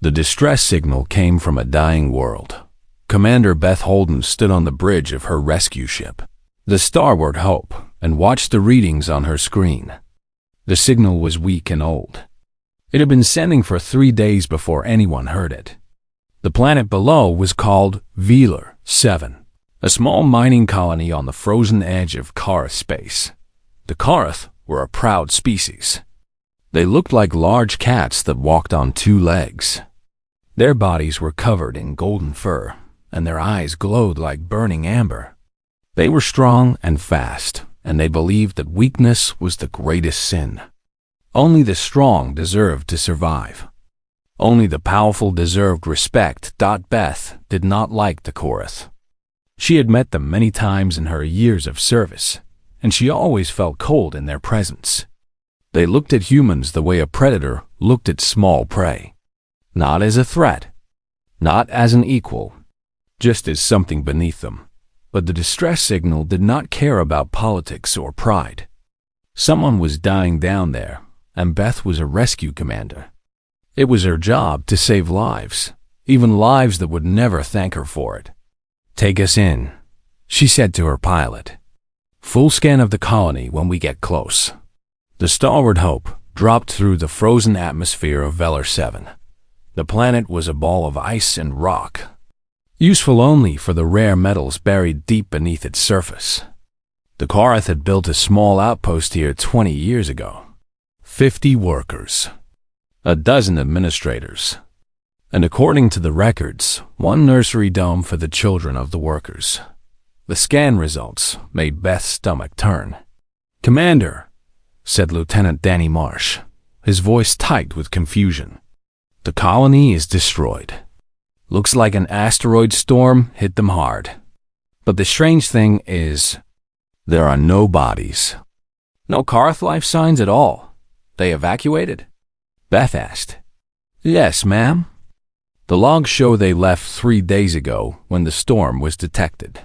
The distress signal came from a dying world. Commander Beth Holden stood on the bridge of her rescue ship, the Starboard Hope, and watched the readings on her screen. The signal was weak and old. It had been sending for 3 days before anyone heard it. The planet below was called Velar 7, a small mining colony on the frozen edge of Karath space. The Karath were a proud species. They looked like large cats that walked on 2 legs. Their bodies were covered in golden fur, and their eyes glowed like burning amber. They were strong and fast, and they believed that weakness was the greatest sin. Only the strong deserved to survive. Only the powerful deserved respect. Beth did not like the Karath. She had met them many times in her years of service, and she always felt cold in their presence. They looked at humans the way a predator looked at small prey. Not as a threat, not as an equal, just as something beneath them. But the distress signal did not care about politics or pride. Someone was dying down there, and Beth was a rescue commander. It was her job to save lives, even lives that would never thank her for it. "Take us in," she said to her pilot. "Full scan of the colony when we get close." The Starboard Hope dropped through the frozen atmosphere of Velar 7. The planet was a ball of ice and rock, useful only for the rare metals buried deep beneath its surface. The Karath had built a small outpost here 20 years ago. 50 workers, a dozen administrators, and according to the records, 1 nursery dome for the children of the workers. The scan results made Beth's stomach turn. "Commander," said Lieutenant Danny Marsh, his voice tight with confusion, "the colony is destroyed. Looks like an asteroid storm hit them hard. But the strange thing is, there are no bodies. No Karath life signs at all. They evacuated?" Beth asked. "Yes, ma'am. The logs show they left 3 days ago when the storm was detected.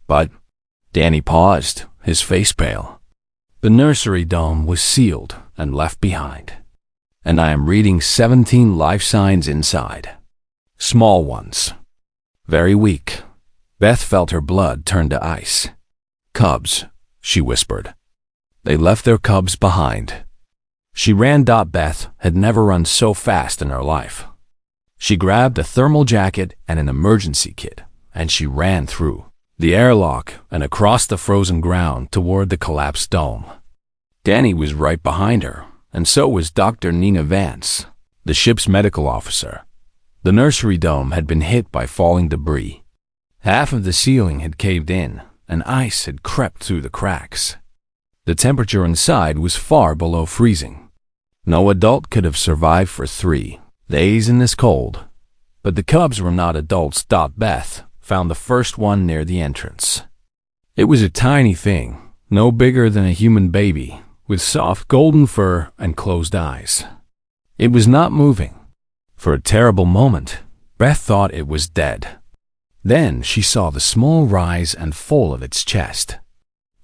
But," Danny paused, his face pale, "the nursery dome was sealed and left behind. And I am reading 17 life signs inside. Small ones. Very weak." Beth felt her blood turn to ice. "Cubs," she whispered. "They left their cubs behind." She ran. Beth had never run so fast in her life. She grabbed a thermal jacket and an emergency kit, and she ran through the airlock and across the frozen ground toward the collapsed dome. Danny was right behind her, and so was Dr. Nina Vance, the ship's medical officer. The nursery dome had been hit by falling debris. Half of the ceiling had caved in, and ice had crept through the cracks. The temperature inside was far below freezing. No adult could have survived for 3 days in this cold. But the cubs were not adults. Beth found the first one near the entrance. It was a tiny thing, no bigger than a human baby, with soft golden fur and closed eyes. It was not moving. For a terrible moment, Beth thought it was dead. Then she saw the small rise and fall of its chest.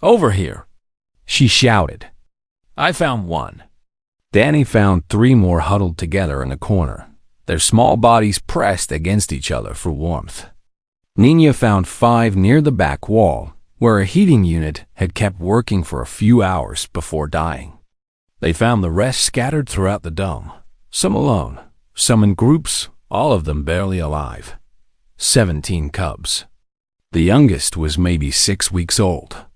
"Over here!" she shouted. "I found one." Danny found 3 more huddled together in a corner, their small bodies pressed against each other for warmth. Nina found 5 near the back wall, where a heating unit had kept working for a few hours before dying. They found the rest scattered throughout the dome, some alone, some in groups, all of them barely alive. 17 cubs. The youngest was maybe 6 weeks old.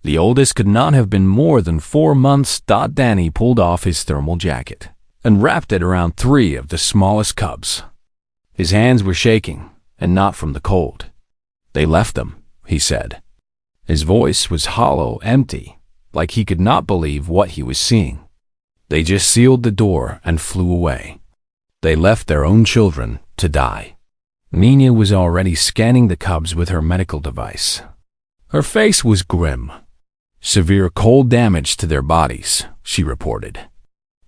The oldest could not have been more than 4 months. Danny pulled off his thermal jacket and wrapped it around 3 of the smallest cubs. His hands were shaking, and not from the cold. "They left them," he said. His voice was hollow, empty, like he could not believe what he was seeing. "They just sealed the door and flew away. They left their own children to die." Nina was already scanning the cubs with her medical device. Her face was grim. "Severe cold damage to their bodies," she reported.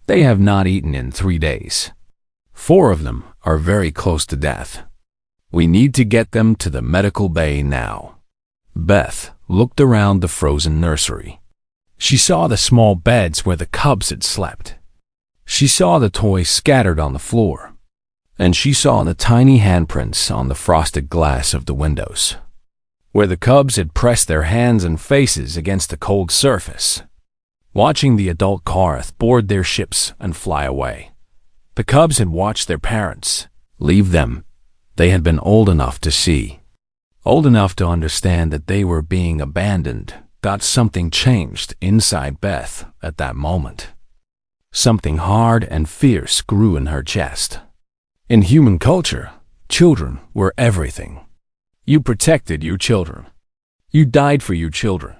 "They have not eaten in 3 days. 4 of them are very close to death. We need to get them to the medical bay now." Beth looked around the frozen nursery. She saw the small beds where the cubs had slept. She saw the toys scattered on the floor. and she saw the tiny handprints on the frosted glass of the windows, where the cubs had pressed their hands and faces against the cold surface, watching the adult Korath board their ships and fly away. The cubs had watched their parents leave them. They had been old enough to see, old enough to understand that they were being abandoned. Something changed inside Beth at that moment. Something hard and fierce grew in her chest. In human culture, children were everything. You protected your children. You died for your children.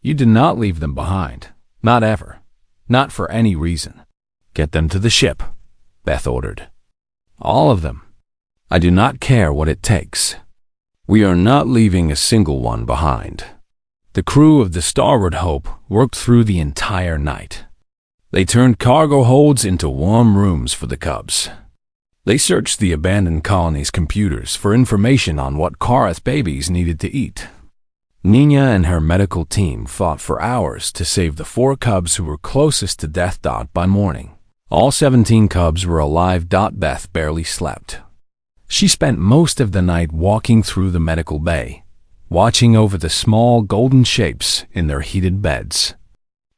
You did not leave them behind. Not ever. Not for any reason. Get them to the ship, Beth ordered. All of them. I do not care what it takes. We are not leaving a single one behind. The crew of the Starboard Hope worked through the entire night. They turned cargo holds into warm rooms for the cubs. They searched the abandoned colony's computers for information on what Korath babies needed to eat. Nina and her medical team fought for hours to save the 4 cubs who were closest to death. By morning, all 17 cubs were alive. Beth barely slept. She spent most of the night walking through the medical bay, watching over the small golden shapes in their heated beds.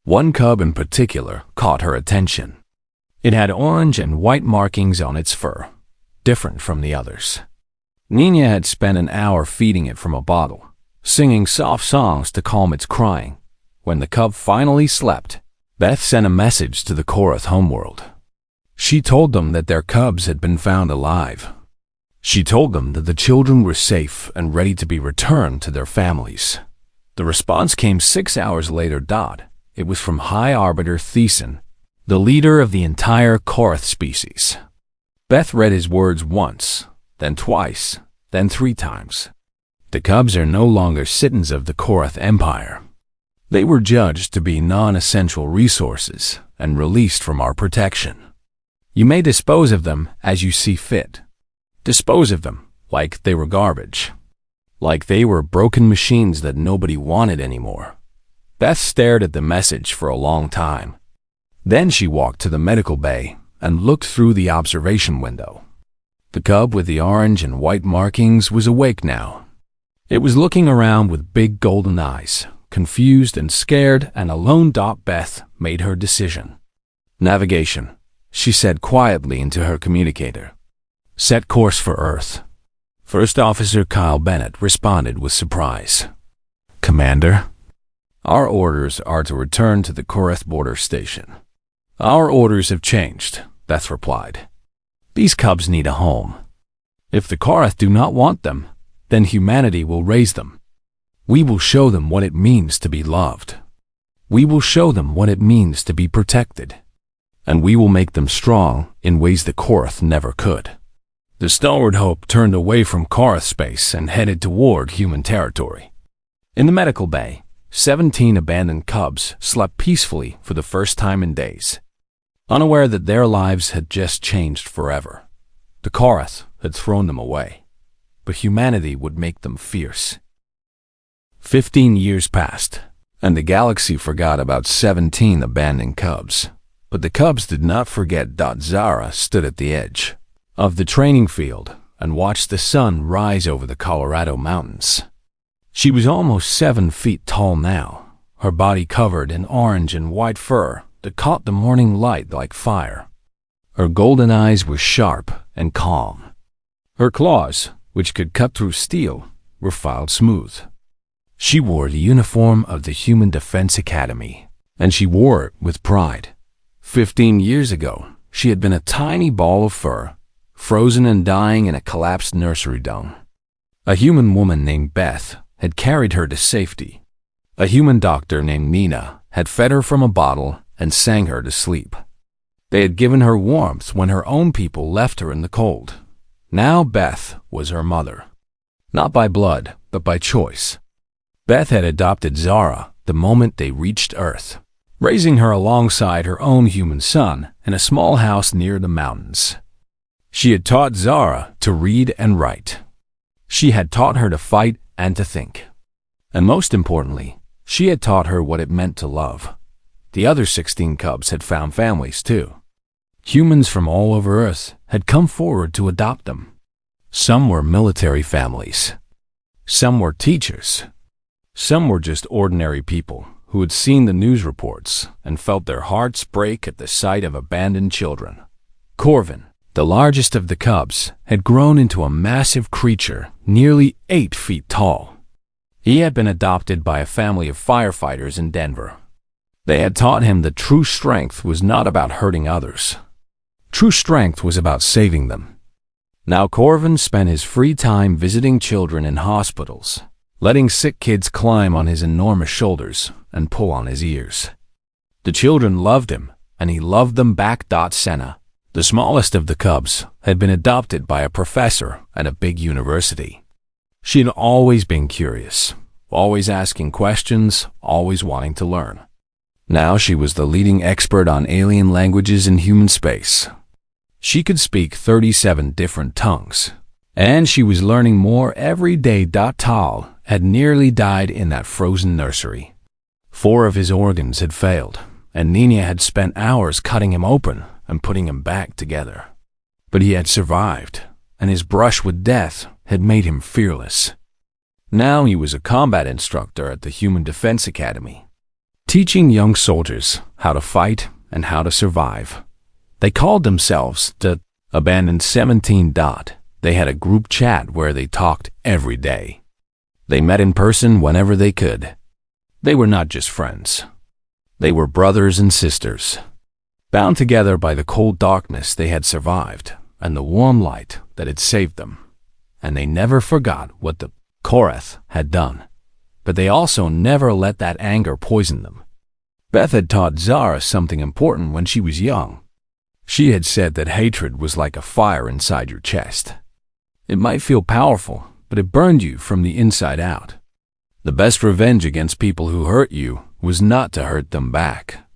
One cub in particular caught her attention. It had orange and white markings on its fur, different from the others. Nina had spent an hour feeding it from a bottle, singing soft songs to calm its crying. When the cub finally slept, Beth sent a message to the Korath homeworld. She told them that their cubs had been found alive. She told them that the children were safe and ready to be returned to their families. The response came 6 hours later. It was from High Arbiter Thiessen, the leader of the entire Korath species. Beth read his words once, then twice, then 3 times. The cubs are no longer citizens of the Korath Empire. They were judged to be non-essential resources and released from our protection. You may dispose of them as you see fit. Dispose of them like they were garbage, like they were broken machines that nobody wanted anymore. Beth stared at the message for a long time. Then she walked to the medical bay and looked through the observation window. The cub with the orange and white markings was awake now. It was looking around with big golden eyes, confused and scared and alone. Beth made her decision. Navigation, she said quietly into her communicator. Set course for Earth. First Officer Kyle Bennett responded with surprise. Commander, our orders are to return to the Korath border station. Our orders have changed, Beth replied. These cubs need a home. If the Korath do not want them, then humanity will raise them. We will show them what it means to be loved. We will show them what it means to be protected. And we will make them strong in ways the Korath never could. The Starboard Hope turned away from Korath space and headed toward human territory. In the medical bay, 17 abandoned cubs slept peacefully for the first time in days, unaware that their lives had just changed forever. The Korath had thrown them away, but humanity would make them fierce. 15 years passed, and the galaxy forgot about 17 abandoned cubs. But the cubs did not forget. Zara stood at the edge of the training field and watched the sun rise over the Colorado mountains. She was almost 7 feet tall now, her body covered in orange and white fur that caught the morning light like fire. Her golden eyes were sharp and calm. Her claws, which could cut through steel, were filed smooth. She wore the uniform of the Human Defense Academy, and she wore it with pride. 15 years ago, she had been a tiny ball of fur, frozen and dying in a collapsed nursery dung. A human woman named Beth had carried her to safety. A human doctor named Nina had fed her from a bottle and sang her to sleep. They had given her warmth when her own people left her in the cold. Now Beth was her mother. Not by blood, but by choice. Beth had adopted Zara the moment they reached Earth, raising her alongside her own human son in a small house near the mountains. She had taught Zara to read and write. She had taught her to fight and to think. And most importantly, she had taught her what it meant to love. The other 16 cubs had found families too. Humans from all over Earth had come forward to adopt them. Some were military families. Some were teachers. Some were just ordinary people who had seen the news reports and felt their hearts break at the sight of abandoned children. Corvin, the largest of the cubs, had grown into a massive creature nearly 8 feet tall. He had been adopted by a family of firefighters in Denver. They had taught him that true strength was not about hurting others. True strength was about saving them. Now Corvin spent his free time visiting children in hospitals, letting sick kids climb on his enormous shoulders and pull on his ears. The children loved him, and he loved them back. Senna, the smallest of the cubs, had been adopted by a professor at a big university. She had always been curious, always asking questions, always wanting to learn. Now she was the leading expert on alien languages in human space. She could speak 37 different tongues, and she was learning more every day. Tal had nearly died in that frozen nursery. 4 of his organs had failed, and Nina had spent hours cutting him open and putting him back together. But he had survived, and his brush with death had made him fearless. Now he was a combat instructor at the Human Defense Academy, teaching young soldiers how to fight and how to survive. They called themselves the Abandoned 17. They had a group chat where they talked every day. They met in person whenever they could. They were not just friends. They were brothers and sisters, bound together by the cold darkness they had survived and the warm light that had saved them. And they never forgot what the Korath had done, but they also never let that anger poison them. Beth had taught Zara something important when she was young. She had said that hatred was like a fire inside your chest. It might feel powerful, but it burned you from the inside out. The best revenge against people who hurt you was not to hurt them back.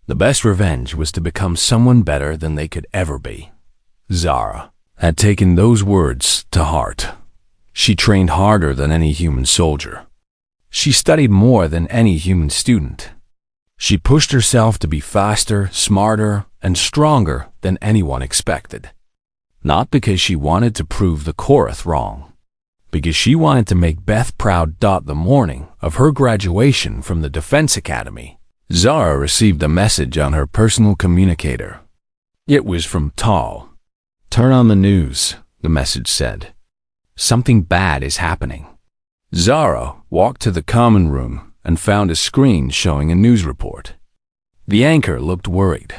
The best revenge was to become someone better than they could ever be. Zara had taken those words to heart. She trained harder than any human soldier. She studied more than any human student. She pushed herself to be faster, smarter, and stronger than anyone expected. Not because she wanted to prove the Korath wrong, because she wanted to make Beth proud. The morning of her graduation from the Defense Academy, Zara received a message on her personal communicator. It was from Tal. "Turn on the news," the message said. "Something bad is happening." Zara walked to the common room and found a screen showing a news report. The anchor looked worried.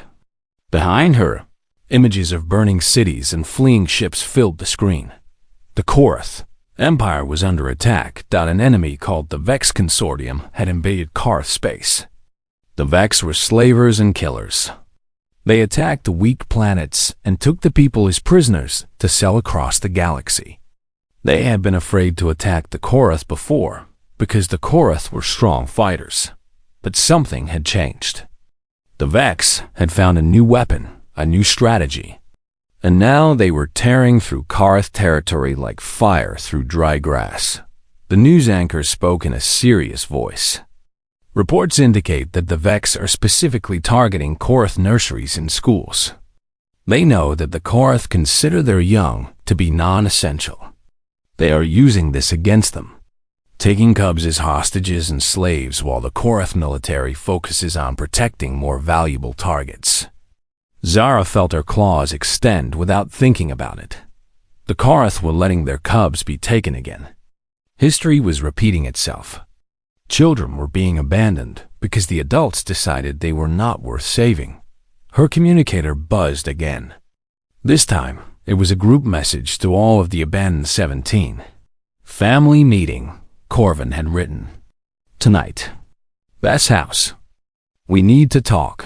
Behind her, images of burning cities and fleeing ships filled the screen. The Korath Empire was under attack. An enemy called the Vex Consortium had invaded Karth space. The Vex were slavers and killers. They attacked the weak planets and took the people as prisoners to sell across the galaxy. They had been afraid to attack the Korath before, because the Korath were strong fighters. But something had changed. The Vex had found a new weapon, a new strategy. And now they were tearing through Karth territory like fire through dry grass. The news anchor spoke in a serious voice. Reports indicate that the Vex are specifically targeting Korath nurseries and schools. They know that the Korath consider their young to be non-essential. They are using this against them, taking cubs as hostages and slaves while the Korath military focuses on protecting more valuable targets. Zara felt her claws extend without thinking about it. The Korath were letting their cubs be taken again. History was repeating itself. Children were being abandoned because the adults decided they were not worth saving. Her communicator buzzed again. This time, it was a group message to all of the abandoned 17. "Family meeting," Corvin had written. "Tonight. Beth's house. We need to talk."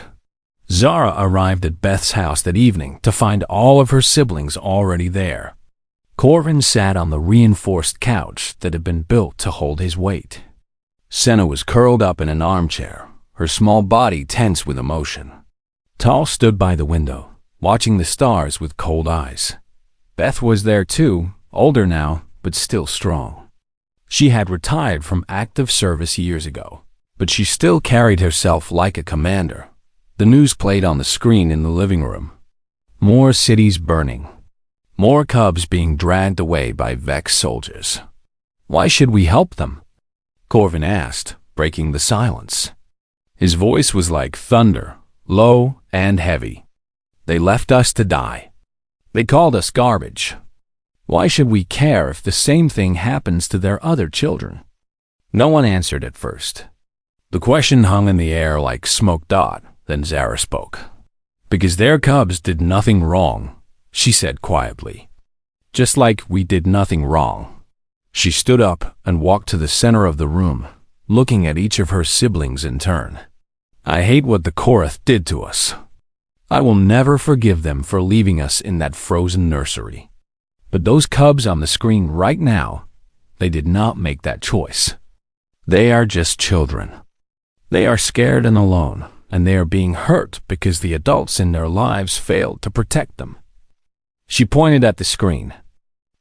Zara arrived at Beth's house that evening to find all of her siblings already there. Corvin sat on the reinforced couch that had been built to hold his weight. Senna was curled up in an armchair, her small body tense with emotion. Tal stood by the window, watching the stars with cold eyes. Beth was there too, older now, but still strong. She had retired from active service years ago, but she still carried herself like a commander. The news played on the screen in the living room. More cities burning. More cubs being dragged away by Vex soldiers. Why should we help them? Corvin asked, breaking the silence. His voice was like thunder, low and heavy. They left us to die. They called us garbage. Why should we care if the same thing happens to their other children? No one answered at first. The question hung in the air like smoke dot, then Zara spoke. Because their cubs did nothing wrong, she said quietly. Just like we did nothing wrong. She stood up and walked to the center of the room, looking at each of her siblings in turn. I hate what the Korath did to us. I will never forgive them for leaving us in that frozen nursery. But those cubs on the screen right now, they did not make that choice. They are just children. They are scared and alone, and they are being hurt because the adults in their lives failed to protect them. She pointed at the screen,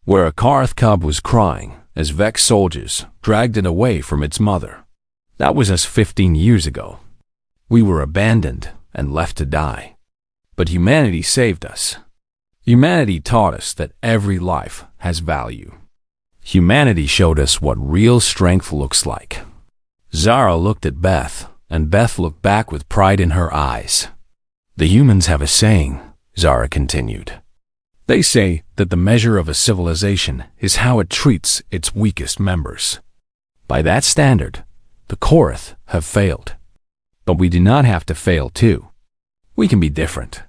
where a Korath cub was crying as Vex soldiers dragged it away from its mother. That was us 15 years ago. We were abandoned and left to die. But humanity saved us. Humanity taught us that every life has value. Humanity showed us what real strength looks like. Zara looked at Beth, and Beth looked back with pride in her eyes. The humans have a saying, Zara continued. They say that the measure of a civilization is how it treats its weakest members. By that standard, the Korath have failed. But we do not have to fail too. We can be different.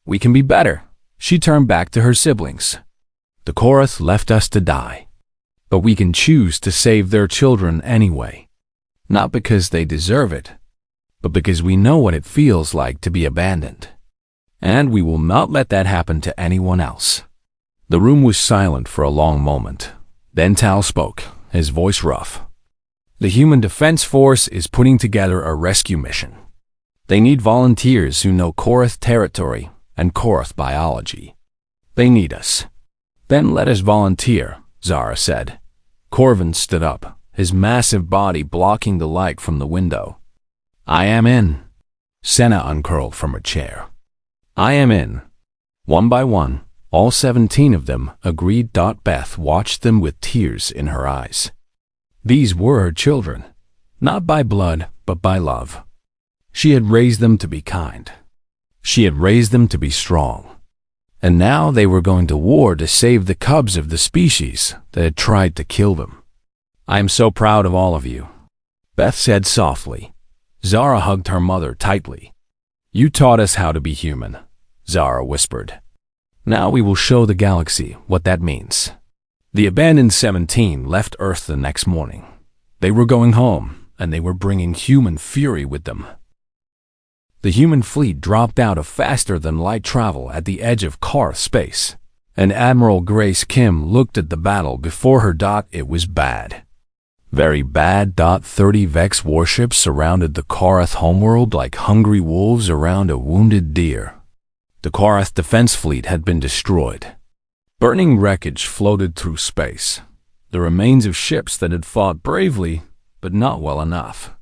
We can be better. She turned back to her siblings. The Korath left us to die. But we can choose to save their children anyway. Not because they deserve it, but because we know what it feels like to be abandoned. And we will not let that happen to anyone else. The room was silent for a long moment. Then Tal spoke, his voice rough. The Human Defense Force is putting together a rescue mission. They need volunteers who know Korath territory and Korath biology. They need us. Then let us volunteer, Zara said. Corvin stood up, his massive body blocking the light from the window. I am in. Senna uncurled from her chair. I am in. One by one, all 17 of them agreed. Beth watched them with tears in her eyes. These were her children, not by blood, but by love. She had raised them to be kind. She had raised them to be strong. And now they were going to war to save the cubs of the species that had tried to kill them. I am so proud of all of you, Beth said softly. Zara hugged her mother tightly. You taught us how to be human, Zara whispered. Now we will show the galaxy what that means. The abandoned 17 left Earth the next morning. They were going home, and they were bringing human fury with them. The human fleet dropped out of faster-than-light travel at the edge of Korath space, and Admiral Grace Kim looked at the battle before her. It was bad. Very bad. 30 Vex warships surrounded the Korath homeworld like hungry wolves around a wounded deer. The Korath defense fleet had been destroyed. Burning wreckage floated through space, the remains of ships that had fought bravely, but not well enough.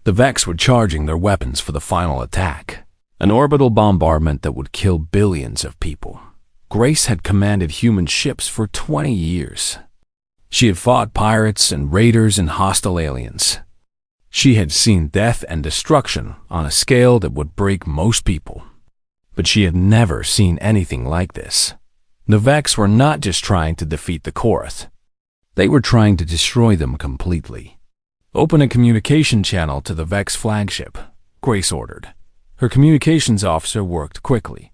The Vex were charging their weapons for the final attack, an orbital bombardment that would kill billions of people. Grace had commanded human ships for 20 years. She had fought pirates and raiders and hostile aliens. She had seen death and destruction on a scale that would break most people. But she had never seen anything like this. The Vex were not just trying to defeat the Korath. They were trying to destroy them completely. Open a communication channel to the Vex flagship, Grace ordered. Her communications officer worked quickly.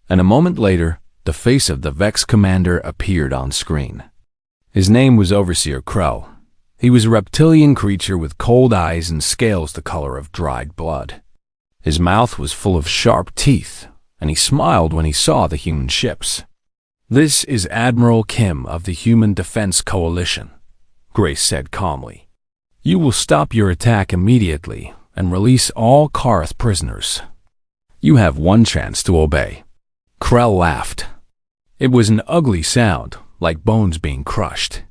And a moment later, the face of the Vex commander appeared on screen. His name was Overseer Crow. He was a reptilian creature with cold eyes and scales the color of dried blood. His mouth was full of sharp teeth, and he smiled when he saw the human ships. This is Admiral Kim of the Human Defense Coalition, Grace said calmly. You will stop your attack immediately and release all Korath prisoners. You have one chance to obey. Krell laughed. It was an ugly sound, like bones being crushed.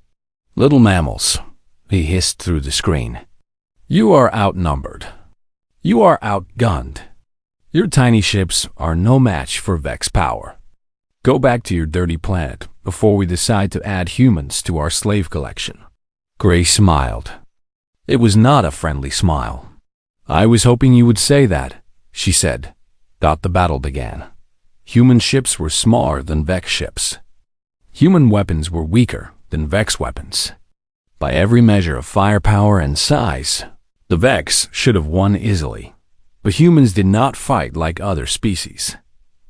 Little mammals, he hissed through the screen. You are outnumbered. You are outgunned. Your tiny ships are no match for Vex power. Go back to your dirty planet before we decide to add humans to our slave collection." Grace smiled. It was not a friendly smile. "I was hoping you would say that," she said. The battle began. Human ships were smaller than Vex ships. Human weapons were weaker than Vex weapons. By every measure of firepower and size, the Vex should have won easily. But humans did not fight like other species.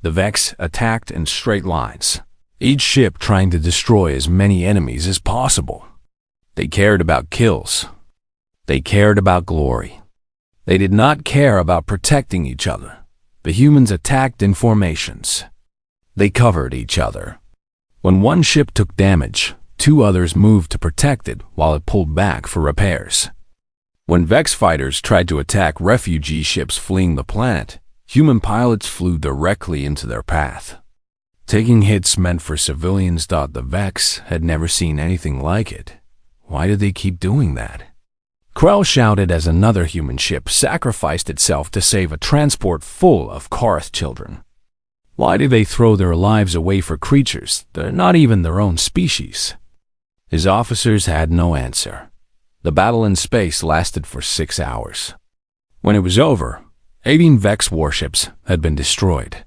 The Vex attacked in straight lines, each ship trying to destroy as many enemies as possible. They cared about kills. They cared about glory. They did not care about protecting each other. The humans attacked in formations. They covered each other. When one ship took damage, two others moved to protect it while it pulled back for repairs. When Vex fighters tried to attack refugee ships fleeing the planet, human pilots flew directly into their path. Taking hits meant for civilians. The Vex had never seen anything like it. Why did they keep doing that? Krell shouted as another human ship sacrificed itself to save a transport full of Korath children. Why do they throw their lives away for creatures that are not even their own species? His officers had no answer. The battle in space lasted for 6 hours. When it was over, 18 Vex warships had been destroyed.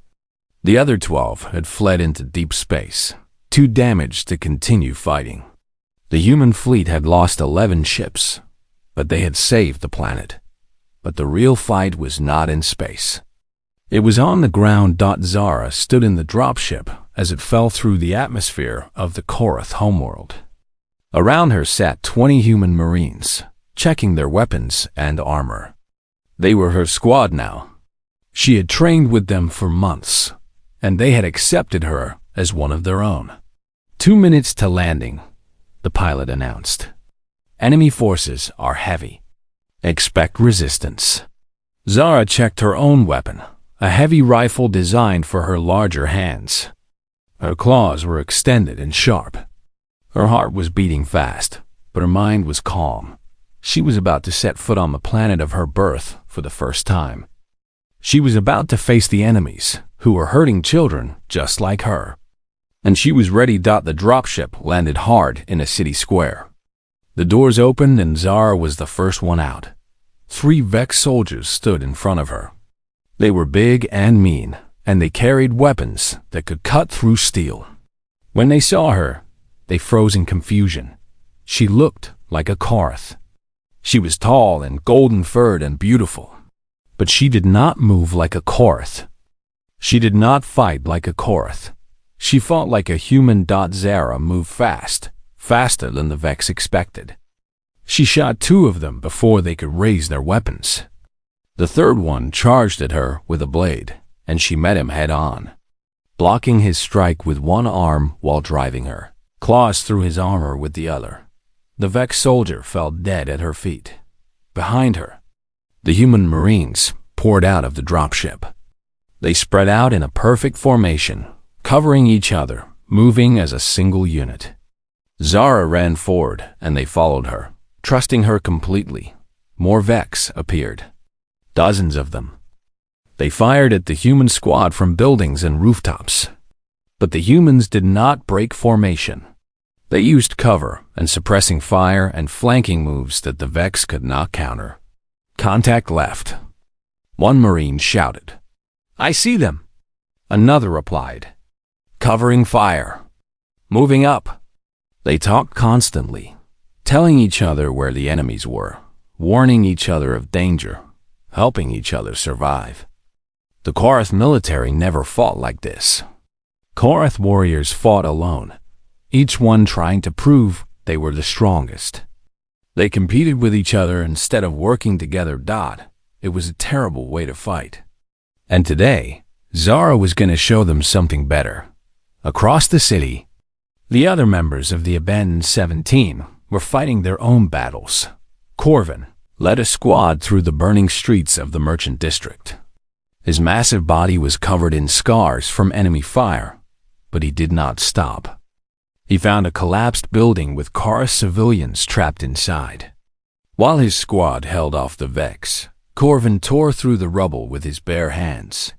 The other 12 had fled into deep space, too damaged to continue fighting. The human fleet had lost 11 ships, but they had saved the planet. But the real fight was not in space. It was on the ground. Zara stood in the dropship as it fell through the atmosphere of the Korath homeworld. Around her sat 20 human marines, checking their weapons and armor. They were her squad now. She had trained with them for months, and they had accepted her as one of their own. 2 minutes to landing, the pilot announced. Enemy forces are heavy. Expect resistance. Zara checked her own weapon, a heavy rifle designed for her larger hands. Her claws were extended and sharp. Her heart was beating fast, but her mind was calm. She was about to set foot on the planet of her birth for the first time. She was about to face the enemies, who were hurting children just like her. And she was ready. The dropship landed hard in a city square. The doors opened and Zara was the first one out. 3 Vex soldiers stood in front of her. They were big and mean, and they carried weapons that could cut through steel. When they saw her, they froze in confusion. She looked like a Korath. She was tall and golden-furred and beautiful, but she did not move like a Korath. She did not fight like a Korath. She fought like a human. Zara moved fast, faster than the Vex expected. She shot 2 of them before they could raise their weapons. The third one charged at her with a blade, and she met him head-on, blocking his strike with one arm while driving her, claws through his armor with the other. The Vex soldier fell dead at her feet. Behind her, the human marines poured out of the dropship. They spread out in a perfect formation, covering each other, moving as a single unit. Zara ran forward, and they followed her, trusting her completely. More Vex appeared. Dozens of them. They fired at the human squad from buildings and rooftops. But the humans did not break formation. They used cover and suppressing fire and flanking moves that the Vex could not counter. Contact left. One Marine shouted, "I see them." Another replied, "Covering fire. Moving up." They talked constantly, telling each other where the enemies were, warning each other of danger, helping each other survive. The Korath military never fought like this. Korath warriors fought alone, each one trying to prove they were the strongest. They competed with each other instead of working together. It was a terrible way to fight. And today, Zara was going to show them something better. Across the city, the other members of the abandoned 17 were fighting their own battles. Corvin led a squad through the burning streets of the merchant district. His massive body was covered in scars from enemy fire, but he did not stop. He found a collapsed building with Korath civilians trapped inside. While his squad held off the Vex, Corvin tore through the rubble with his bare hands,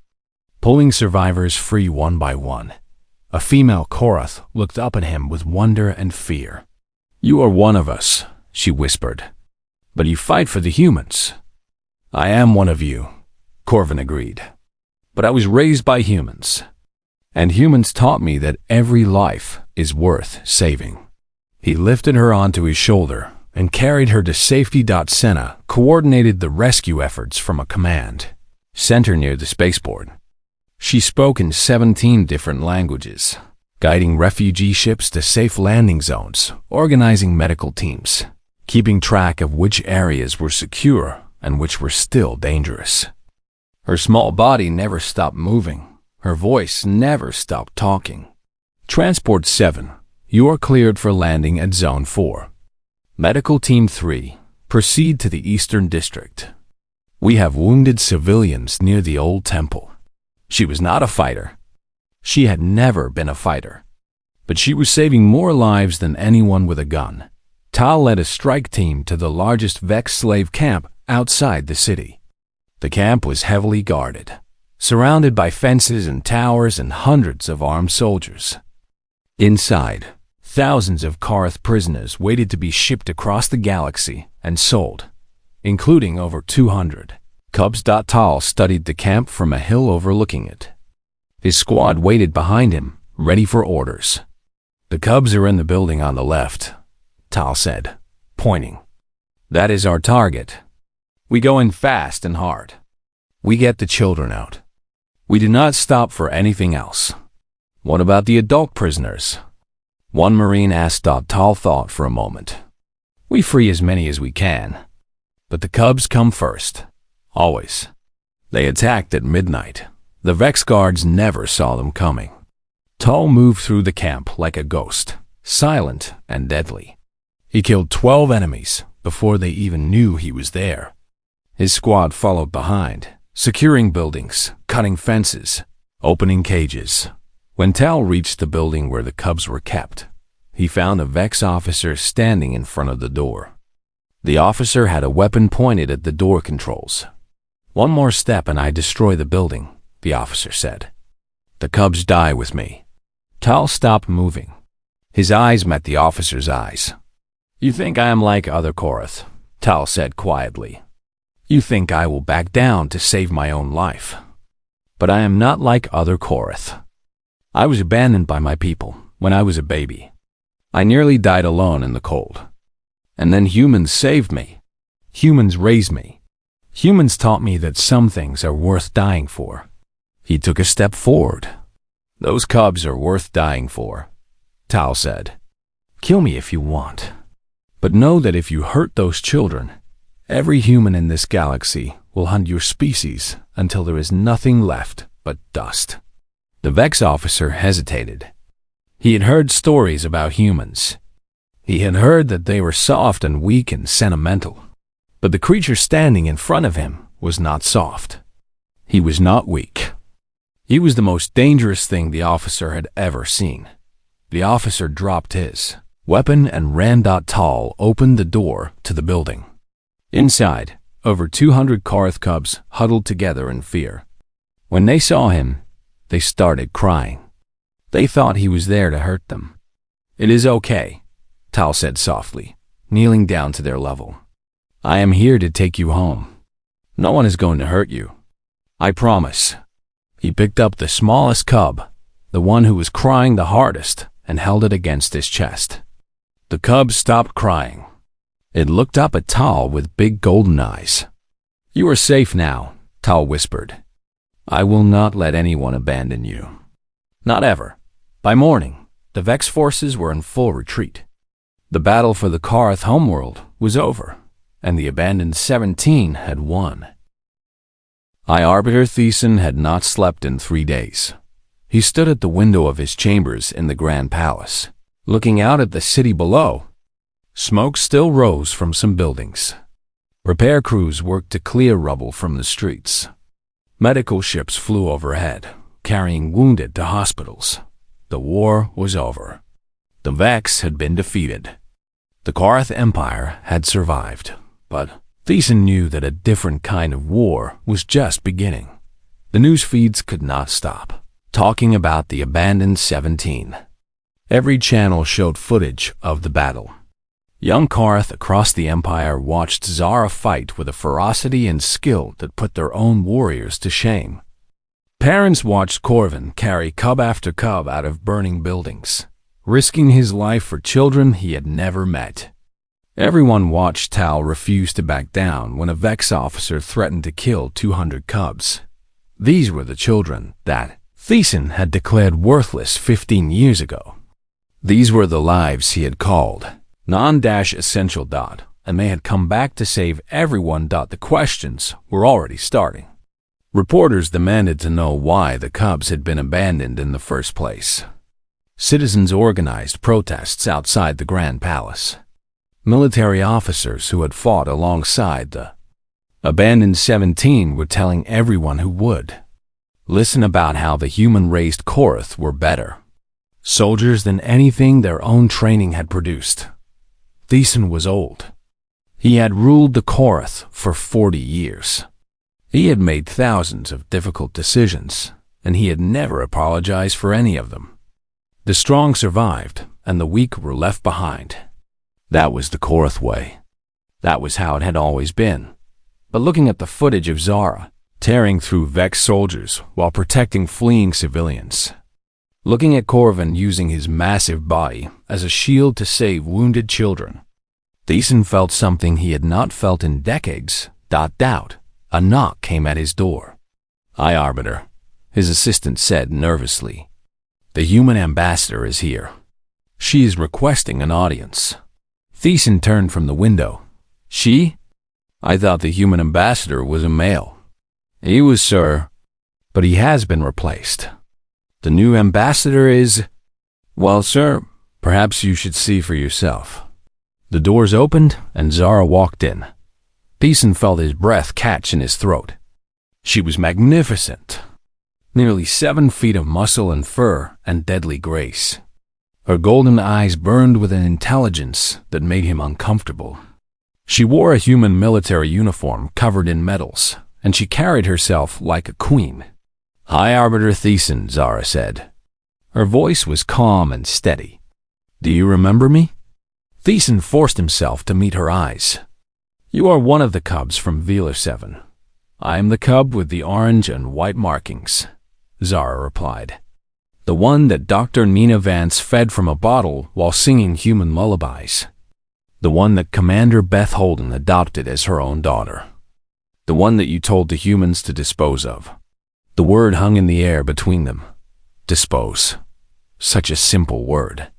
pulling survivors free one by one. A female Korath looked up at him with wonder and fear. "You are one of us," she whispered. "But you fight for the humans." "I am one of you," Corvin agreed. "But I was raised by humans, and humans taught me that every life is worth saving." He lifted her onto his shoulder and carried her to safety. Senna coordinated the rescue efforts from a command center near the spaceport. She spoke in 17 different languages, guiding refugee ships to safe landing zones, organizing medical teams, keeping track of which areas were secure and which were still dangerous. Her small body never stopped moving. Her voice never stopped talking. "Transport 7, you are cleared for landing at Zone 4. Medical Team 3, proceed to the Eastern District. We have wounded civilians near the old temple." She was not a fighter. She had never been a fighter. But she was saving more lives than anyone with a gun. Tal led a strike team to the largest Vex slave camp outside the city. The camp was heavily guarded, surrounded by fences and towers and hundreds of armed soldiers. Inside, thousands of Korath prisoners waited to be shipped across the galaxy and sold, including over 200. Cubs. Tal studied the camp from a hill overlooking it. His squad waited behind him, ready for orders. "The Cubs are in the building on the left," Tal said, pointing. "That is our target. We go in fast and hard. We get the children out. We do not stop for anything else." "What about the adult prisoners?" one Marine asked. Tal thought for a moment. "We free as many as we can. But the Cubs come first. Always. They attacked at midnight. The Vex guards never saw them coming." Tal moved through the camp like a ghost, silent and deadly. He killed 12 enemies before they even knew he was there. His squad followed behind, securing buildings, cutting fences, opening cages. When Tal reached the building where the Cubs were kept, he found a Vex officer standing in front of the door. The officer had a weapon pointed at the door controls. "One more step and I destroy the building," the officer said. "The Cubs die with me." Tal stopped moving. His eyes met the officer's eyes. "You think I am like other Korath," Tal said quietly. "You think I will back down to save my own life. But I am not like other Korath. I was abandoned by my people when I was a baby. I nearly died alone in the cold. And then humans saved me. Humans raised me. Humans taught me that some things are worth dying for." He took a step forward. "Those Cubs are worth dying for," Tal said. "Kill me if you want. But know that if you hurt those children, every human in this galaxy will hunt your species until there is nothing left but dust." The Vex officer hesitated. He had heard stories about humans. He had heard that they were soft and weak and sentimental. But the creature standing in front of him was not soft. He was not weak. He was the most dangerous thing the officer had ever seen. The officer dropped his weapon and ran. Tal opened the door to the building. Inside, over 200 Korath Cubs huddled together in fear. When they saw him, they started crying. They thought he was there to hurt them. "It is okay," Tal said softly, kneeling down to their level. "I am here to take you home. No one is going to hurt you. I promise." He picked up the smallest cub, the one who was crying the hardest, and held it against his chest. The cub stopped crying. It looked up at Tal with big golden eyes. "You are safe now," Tal whispered. "I will not let anyone abandon you. Not ever." By morning, the Vex forces were in full retreat. The battle for the Korath homeworld was over, and the abandoned 17 had won. High Arbiter Thiessen had not slept in 3 days. He stood at the window of his chambers in the Grand Palace, looking out at the city below. Smoke still rose from some buildings. Repair crews worked to clear rubble from the streets. Medical ships flew overhead, carrying wounded to hospitals. The war was over. The Vex had been defeated. The Korath Empire had survived, but Thiessen knew that a different kind of war was just beginning. The news feeds could not stop talking about the abandoned 17. Every channel showed footage of the battle. Young Karth across the Empire watched Zara fight with a ferocity and skill that put their own warriors to shame. Parents watched Corvin carry cub after cub out of burning buildings, risking his life for children he had never met. Everyone watched Tal refuse to back down when a Vex officer threatened to kill 200 cubs. These were the children that Thiessen had declared worthless 15 years ago. These were the lives he had called non-essential. And they had come back to save everyone. The questions were already starting. Reporters demanded to know why the cubs had been abandoned in the first place. Citizens organized protests outside the Grand Palace. Military officers who had fought alongside the abandoned 17 were telling everyone who would listen about how the human-raised Korath were better soldiers than anything their own training had produced. Thiessen was old. He had ruled the Korath for 40 years. He had made thousands of difficult decisions, and he had never apologized for any of them. The strong survived, and the weak were left behind. That was the Korath way. That was how it had always been. But looking at the footage of Zara tearing through Vex soldiers while protecting fleeing civilians, looking at Corvin using his massive body as a shield to save wounded children, Thiessen felt something he had not felt in decades. Doubt. A knock came at his door. "Aye, Arbiter," his assistant said nervously. "The human ambassador is here. She is requesting an audience." Thiessen turned from the window. "She? I thought the human ambassador was a male." "He was, sir, but he has been replaced. The new ambassador is... Well, sir, perhaps you should see for yourself." The doors opened and Zara walked in. Thiessen felt his breath catch in his throat. She was magnificent. Nearly 7 feet of muscle and fur and deadly grace. Her golden eyes burned with an intelligence that made him uncomfortable. She wore a human military uniform covered in medals, and she carried herself like a queen. "High Arbiter Thiessen," Zara said. Her voice was calm and steady. "Do you remember me?" Thiessen forced himself to meet her eyes. "You are one of the cubs from Velar 7. I am the cub with the orange and white markings," Zara replied. "The one that Dr. Nina Vance fed from a bottle while singing human lullabies. The one that Commander Beth Holden adopted as her own daughter. The one that you told the humans to dispose of." The word hung in the air between them. Dispose. Such a simple word.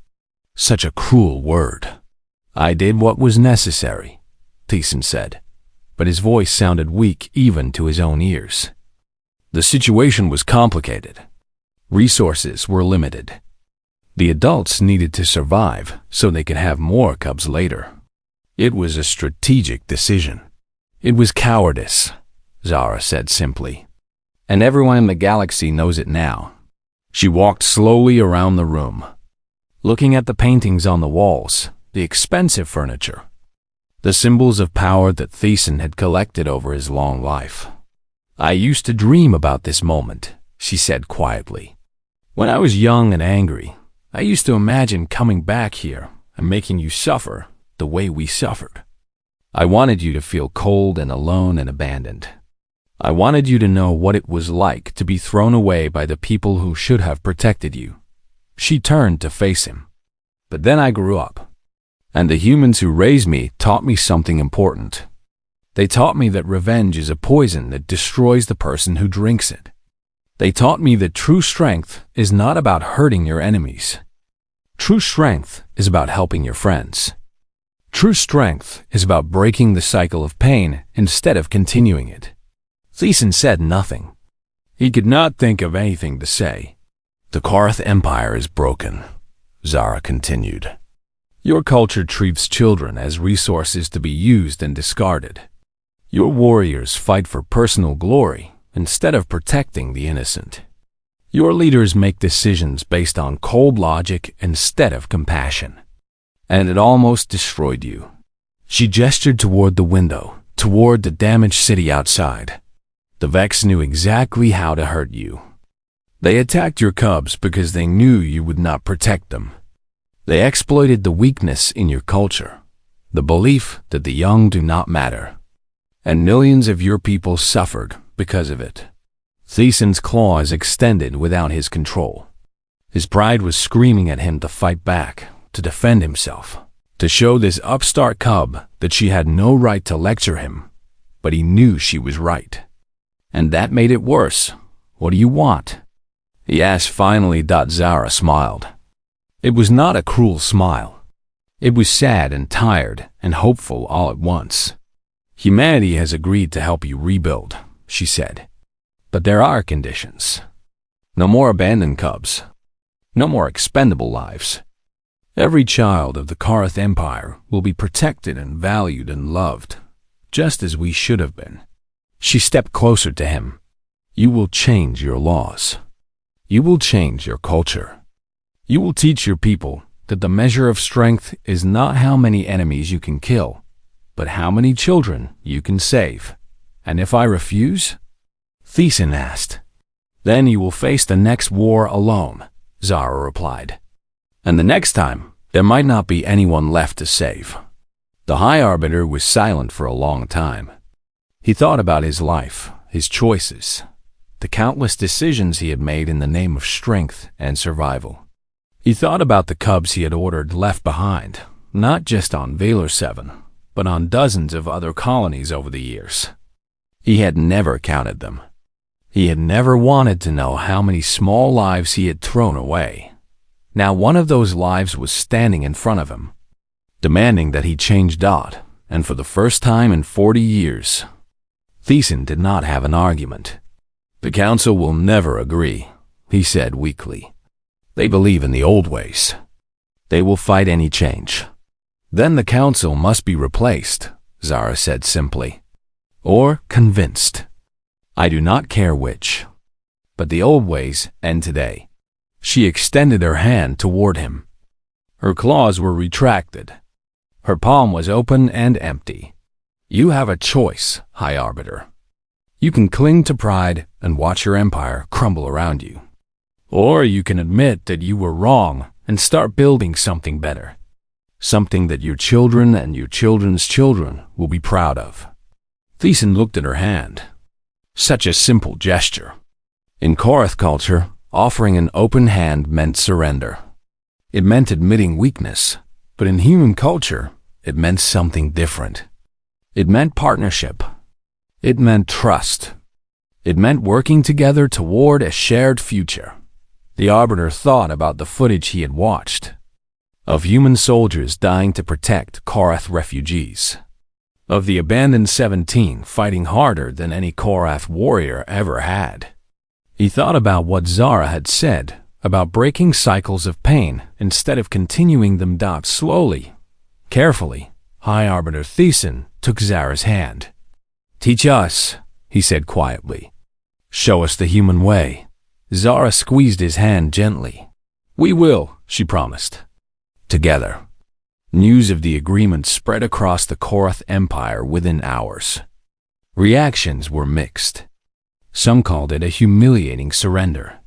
Such a cruel word. "I did what was necessary," Thiessen said, but his voice sounded weak even to his own ears. The situation was complicated. Resources were limited. The adults needed to survive so they could have more cubs later. It was a strategic decision. "It was cowardice," Zara said simply. "And everyone in the galaxy knows it now." She walked slowly around the room, looking at the paintings on the walls, the expensive furniture, the symbols of power that Thiessen had collected over his long life. "I used to dream about this moment," she said quietly. "When I was young and angry, I used to imagine coming back here and making you suffer the way we suffered. I wanted you to feel cold and alone and abandoned. I wanted you to know what it was like to be thrown away by the people who should have protected you." She turned to face him. "But then I grew up, and the humans who raised me taught me something important. They taught me that revenge is a poison that destroys the person who drinks it. They taught me that true strength is not about hurting your enemies. True strength is about helping your friends. True strength is about breaking the cycle of pain instead of continuing it." Thiessen said nothing. He could not think of anything to say. "The Korath Empire is broken," Zara continued. "Your culture treats children as resources to be used and discarded. Your warriors fight for personal glory instead of protecting the innocent. Your leaders make decisions based on cold logic instead of compassion. And it almost destroyed you." She gestured toward the window, toward the damaged city outside. The Vex knew exactly how to hurt you. They attacked your cubs because they knew you would not protect them. They exploited the weakness in your culture, the belief that the young do not matter. And millions of your people suffered because of it. Theson's claws extended without his control. His pride was screaming at him to fight back, to defend himself, to show this upstart cub that she had no right to lecture him, but he knew she was right. And that made it worse. What do you want? He asked finally. Zara smiled. It was not a cruel smile. It was sad and tired and hopeful all at once. Humanity has agreed to help you rebuild, she said. But there are conditions. No more abandoned cubs. No more expendable lives. Every child of the Korath Empire will be protected and valued and loved, just as we should have been. She stepped closer to him. You will change your laws. You will change your culture. You will teach your people that the measure of strength is not how many enemies you can kill, but how many children you can save. And if I refuse? Theson asked. Then you will face the next war alone, Zara replied. And the next time, there might not be anyone left to save. The High Arbiter was silent for a long time. He thought about his life, his choices, the countless decisions he had made in the name of strength and survival. He thought about the cubs he had ordered left behind, not just on Valor 7, but on dozens of other colonies over the years. He had never counted them. He had never wanted to know how many small lives he had thrown away. Now one of those lives was standing in front of him, demanding that he change Dot, and for the first time in 40 years. Theson did not have an argument. The council will never agree, he said weakly. They believe in the old ways. They will fight any change. Then the council must be replaced, Zara said simply. Or convinced. I do not care which. But the old ways end today. She extended her hand toward him. Her claws were retracted. Her palm was open and empty. You have a choice, High Arbiter. You can cling to pride and watch your empire crumble around you. Or you can admit that you were wrong and start building something better. Something that your children and your children's children will be proud of. Theson looked at her hand. Such a simple gesture. In Korath culture, offering an open hand meant surrender. It meant admitting weakness, but in human culture, it meant something different. It meant partnership. It meant trust. It meant working together toward a shared future. The Arbiter thought about the footage he had watched, of human soldiers dying to protect Korath refugees, of the abandoned 17 fighting harder than any Korath warrior ever had. He thought about what Zara had said about breaking cycles of pain instead of continuing them. Slowly, carefully, High Arbiter Theson took Zara's hand. Teach us, he said quietly. Show us the human way. Zara squeezed his hand gently. We will, she promised. Together. News of the agreement spread across the Korath Empire within hours. Reactions were mixed. Some called it a humiliating surrender.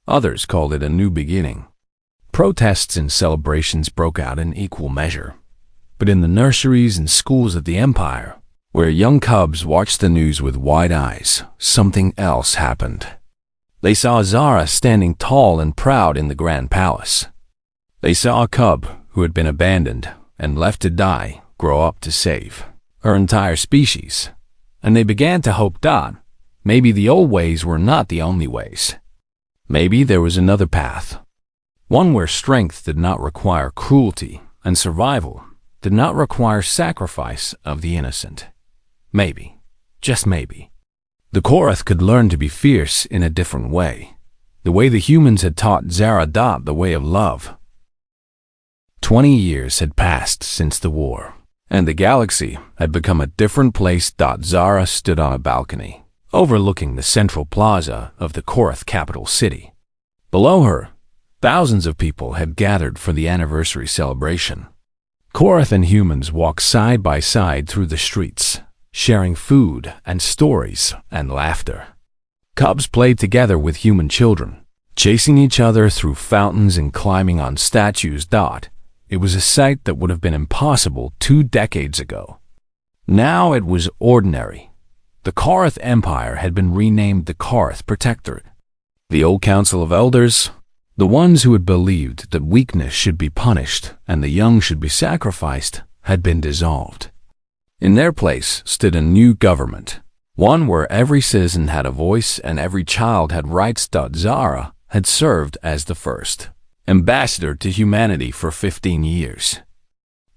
Others called it a new beginning. Protests and celebrations broke out in equal measure. But in the nurseries and schools of the Empire, where young cubs watched the news with wide eyes, something else happened. They saw Zara standing tall and proud in the Grand Palace. They saw a cub who had been abandoned and left to die grow up to save her entire species. And they began to hope that maybe the old ways were not the only ways. Maybe there was another path. One where strength did not require cruelty and survival did not require sacrifice of the innocent. Maybe, just maybe, the Korath could learn to be fierce in a different way, the way the humans had taught Zara the way of love. 20 years had passed since the war, and the galaxy had become a different place. Zara stood on a balcony, overlooking the central plaza of the Korath capital city. Below her, thousands of people had gathered for the anniversary celebration. Korath and humans walked side by side through the streets, sharing food and stories and laughter. Cubs played together with human children, chasing each other through fountains and climbing on statues. It was a sight that would have been impossible 2 decades ago. Now it was ordinary. The Korath Empire had been renamed the Korath Protectorate. The old Council of Elders, the ones who had believed that weakness should be punished and the young should be sacrificed, had been dissolved. In their place stood a new government, one where every citizen had a voice and every child had rights. Zara had served as the first ambassador to humanity for 15 years.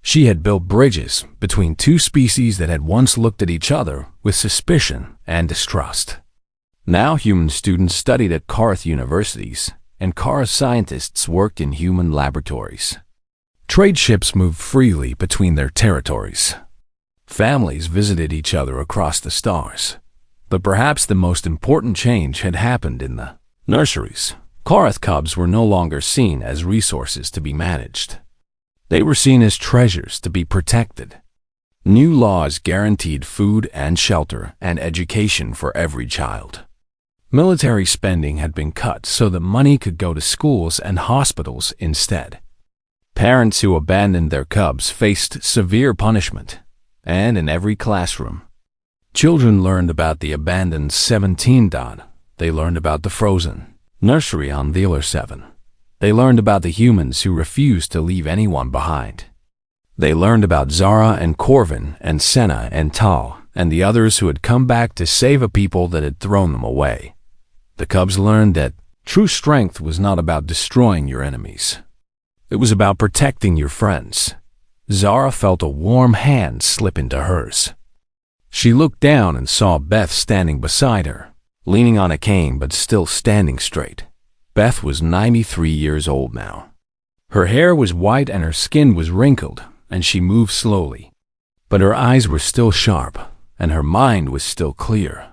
She had built bridges between 2 species that had once looked at each other with suspicion and distrust. Now human students studied at Korath universities, and Korath scientists worked in human laboratories. Trade ships moved freely between their territories. Families visited each other across the stars. But perhaps the most important change had happened in the nurseries. Korath cubs were no longer seen as resources to be managed. They were seen as treasures to be protected. New laws guaranteed food and shelter and education for every child. Military spending had been cut so that money could go to schools and hospitals instead. Parents who abandoned their cubs faced severe punishment, and in every classroom, children learned about the abandoned 17. They learned about the frozen nursery on Velar 7. They learned about the humans who refused to leave anyone behind. They learned about Zara and Corvin and Senna and Tal and the others who had come back to save a people that had thrown them away. The cubs learned that true strength was not about destroying your enemies. It was about protecting your friends. Zara felt a warm hand slip into hers. She looked down and saw Beth standing beside her, leaning on a cane but still standing straight. Beth was 93 years old now. Her hair was white and her skin was wrinkled, and she moved slowly. But her eyes were still sharp, and her mind was still clear.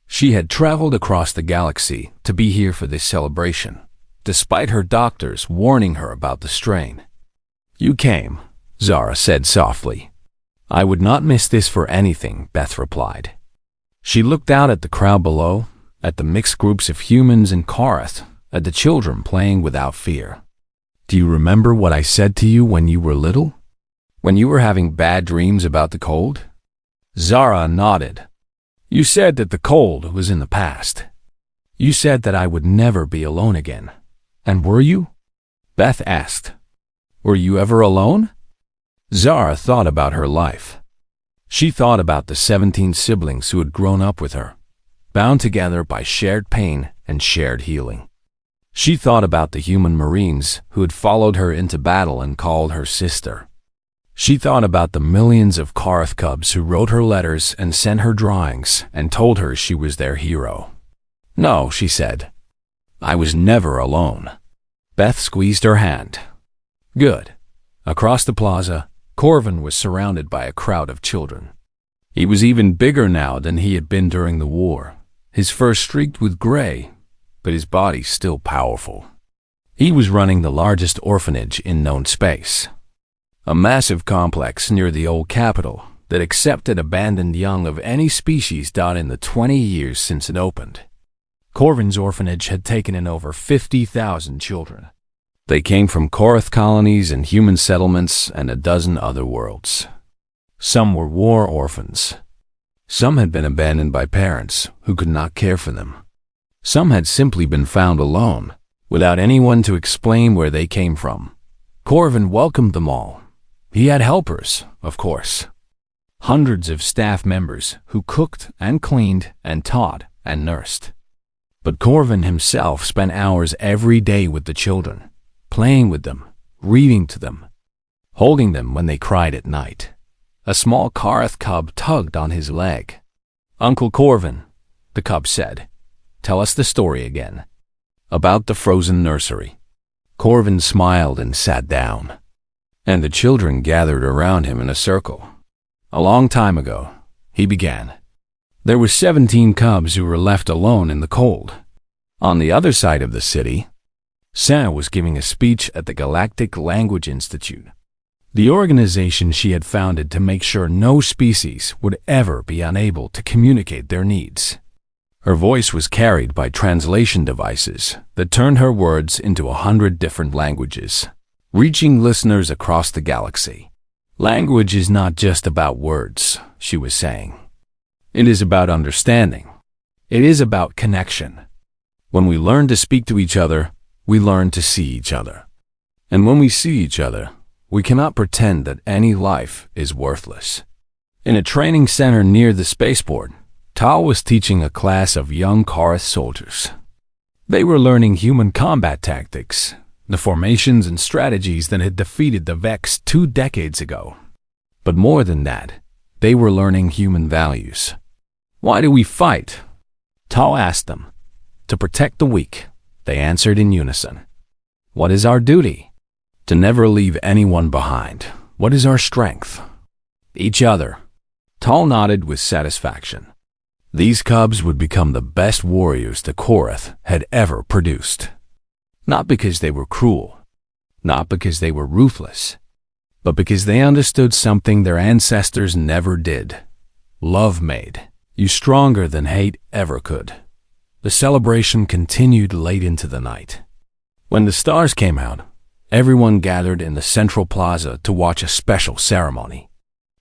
She had traveled across the galaxy to be here for this celebration, despite her doctors warning her about the strain. "You came," Zara said softly. "I would not miss this for anything," Beth replied. She looked out at the crowd below, at the mixed groups of humans and Korath, at the children playing without fear. "Do you remember what I said to you when you were little? When you were having bad dreams about the cold?" Zara nodded. "You said that the cold was in the past. You said that I would never be alone again. And were you?" Beth asked. "Were you ever alone?" Zara thought about her life. She thought about the 17 siblings who had grown up with her, bound together by shared pain and shared healing. She thought about the human Marines who had followed her into battle and called her sister. She thought about the millions of Korath cubs who wrote her letters and sent her drawings and told her she was their hero. "No," she said. "I was never alone." Beth squeezed her hand. "Good." Across the plaza, Corvin was surrounded by a crowd of children. He was even bigger now than he had been during the war, his fur streaked with gray, but his body still powerful. He was running the largest orphanage in known space, a massive complex near the old capital that accepted abandoned young of any species. In the 20 years since it opened, Corvin's orphanage had taken in over 50,000 children. They came from Korath colonies and human settlements and a dozen other worlds. Some were war orphans. Some had been abandoned by parents who could not care for them. Some had simply been found alone, without anyone to explain where they came from. Corvin welcomed them all. He had helpers, of course. Hundreds of staff members who cooked and cleaned and taught and nursed. But Corvin himself spent hours every day with the children, playing with them, reading to them, holding them when they cried at night. A small Korath cub tugged on his leg. "Uncle Corvin," the cub said, "tell us the story again." About the frozen nursery. Corvin smiled and sat down, and the children gathered around him in a circle. "A long time ago," he began, "there were 17 cubs who were left alone in the cold. On the other side of the city, Senna was giving a speech at the Galactic Language Institute. the organization she had founded to make sure no species would ever be unable to communicate their needs. Her voice was carried by translation devices that turned her words into 100 different languages, reaching listeners across the galaxy. Language is not just about words, she was saying. It is about understanding. It is about connection. When we learn to speak to each other, we learn to see each other. And when we see each other, we cannot pretend that any life is worthless. In a training center near the spaceport, Tal was teaching a class of young Korath soldiers. They were learning human combat tactics, the formations and strategies that had defeated the Vex 2 decades ago. But more than that, they were learning human values. Why do we fight? Tal asked them. To protect the weak, they answered in unison. What is our duty? To never leave anyone behind. What is our strength? Each other. Tal nodded with satisfaction. These cubs would become the best warriors the Korath had ever produced. Not because they were cruel, not because they were ruthless, but because they understood something their ancestors never did. Love made you stronger than hate ever could. The celebration continued late into the night. When the stars came out, everyone gathered in the central plaza to watch a special ceremony.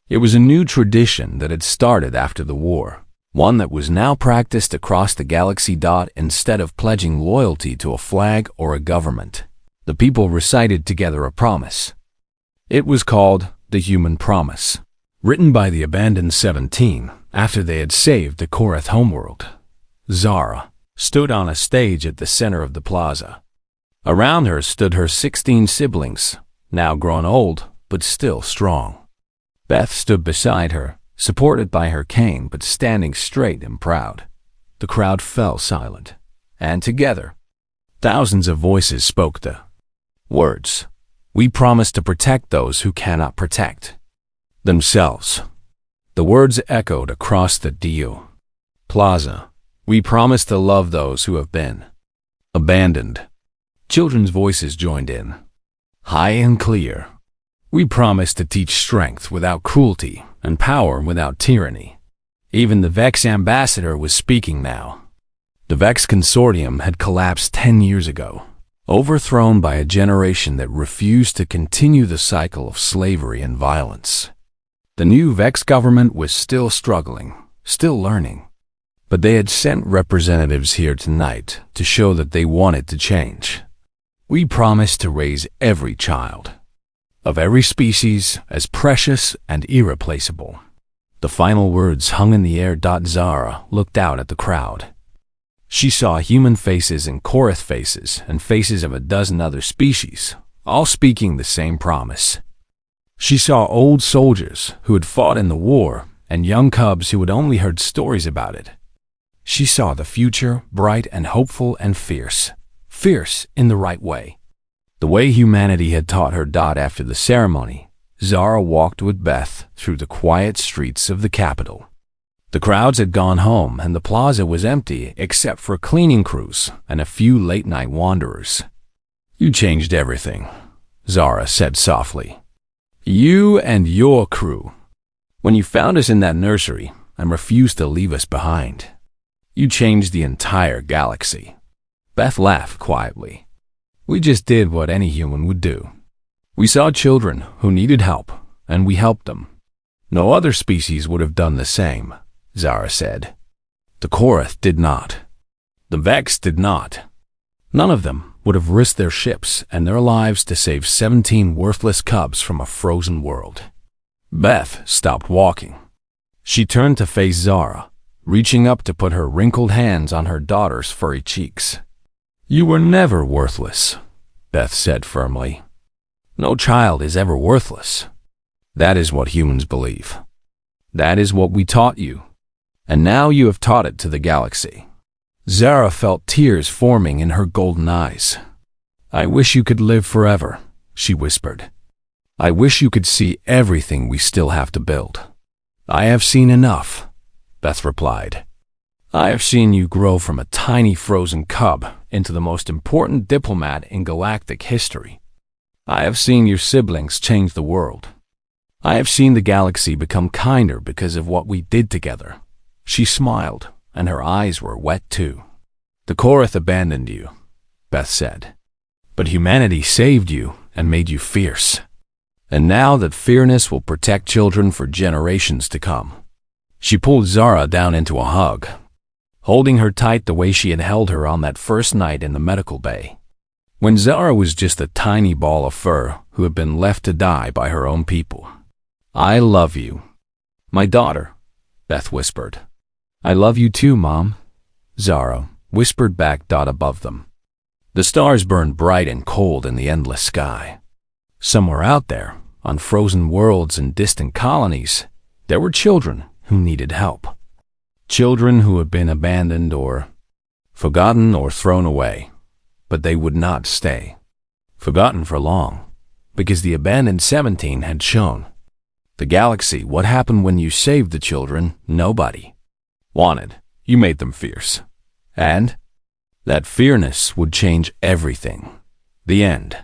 It was a new tradition that had started after the war, one that was now practiced across the galaxy. Instead of pledging loyalty to a flag or a government, the people recited together a promise. It was called the Human Promise, written by the abandoned 17 after they had saved the Korath homeworld. Zara stood on a stage at the center of the plaza. Around her stood her 16 siblings, now grown old, but still strong. Beth stood beside her, supported by her cane but standing straight and proud. The crowd fell silent, and together, thousands of voices spoke the words, "We promise to protect those who cannot protect themselves." The words echoed across the plaza. We promise to love those who have been abandoned. Children's voices joined in, high and clear. We promise to teach strength without cruelty and power without tyranny. Even the Vex ambassador was speaking now. The Vex consortium had collapsed 10 years ago, overthrown by a generation that refused to continue the cycle of slavery and violence. The new Vex government was still struggling, still learning. But they had sent representatives here tonight to show that they wanted to change. We promise to raise every child, of every species, as precious and irreplaceable. The final words hung in the air. Zara looked out at the crowd. She saw human faces and Korath faces and faces of a dozen other species, all speaking the same promise. She saw old soldiers who had fought in the war and young cubs who had only heard stories about it. She saw the future, bright and hopeful and fierce. Fierce in the right way. The way humanity had taught her. After the ceremony, Zara walked with Beth through the quiet streets of the capital. The crowds had gone home and the plaza was empty except for cleaning crews and a few late-night wanderers. You changed everything, Zara said softly. You and your crew. When you found us in that nursery and refused to leave us behind. You changed the entire galaxy. Beth laughed quietly. We just did what any human would do. We saw children who needed help, and we helped them. No other species would have done the same, Zara said. The Korath did not. The Vex did not. None of them would have risked their ships and their lives to save 17 worthless cubs from a frozen world. Beth stopped walking. She turned to face Zara, reaching up to put her wrinkled hands on her daughter's furry cheeks. You were never worthless, Beth said firmly. No child is ever worthless. That is what humans believe. That is what we taught you. And now you have taught it to the galaxy. Zara felt tears forming in her golden eyes. I wish you could live forever, she whispered. I wish you could see everything we still have to build. I have seen enough, Beth replied. I have seen you grow from a tiny frozen cub into the most important diplomat in galactic history. I have seen your siblings change the world. I have seen the galaxy become kinder because of what we did together." She smiled, and her eyes were wet too. "The Korath abandoned you," Beth said. "But humanity saved you and made you fierce. And now that fierceness will protect children for generations to come." She pulled Zara down into a hug, holding her tight the way she had held her on that first night in the medical bay, when Zara was just a tiny ball of fur who had been left to die by her own people. "I love you, my daughter," Beth whispered. "I love you too, Mom," Zara whispered back above them. The stars burned bright and cold in the endless sky. Somewhere out there, on frozen worlds and distant colonies, there were children who needed help. Children who had been abandoned or forgotten or thrown away, but they would not stay forgotten for long, because the abandoned 17 had shown the galaxy what happened when you saved the children nobody wanted. You made them fierce, and that fierceness would change everything. The end.